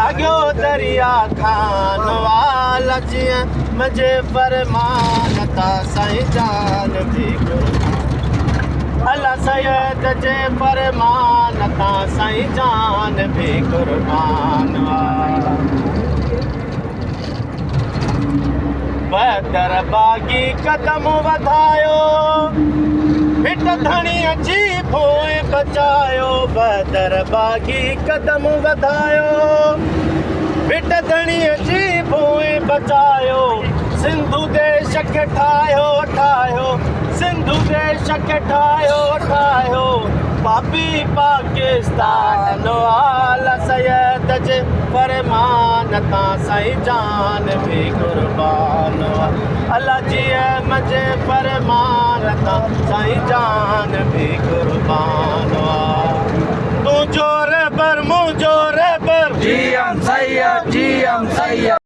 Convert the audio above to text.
जाॻियो दरिया खान वाला जियां मुंहिंजे फरमान तां साईं जान बि कुर्बान अल्लाह सैयद जे फरमान तां साईं जान बि कुर्बान बदर बागी कदम वधायो हिट धणीअ जी पोइ बचायो बदर बागी कदम वधायो हिट धणीअ जी पोइ बचायो सिंधु देश खे ठाहियो ठाहियो सिंधु देश खे ठाहियो ठाहियो पापी पाकिस्तान वाला सैयद जे फरमान तां साईं जान बि कुर्बान अल्लाह जी मुंहिंजे फरमान तां साईं जान बि कुर्बान तुंहिंजो रहबर मुंहिंजो रहबर जी हम सैयद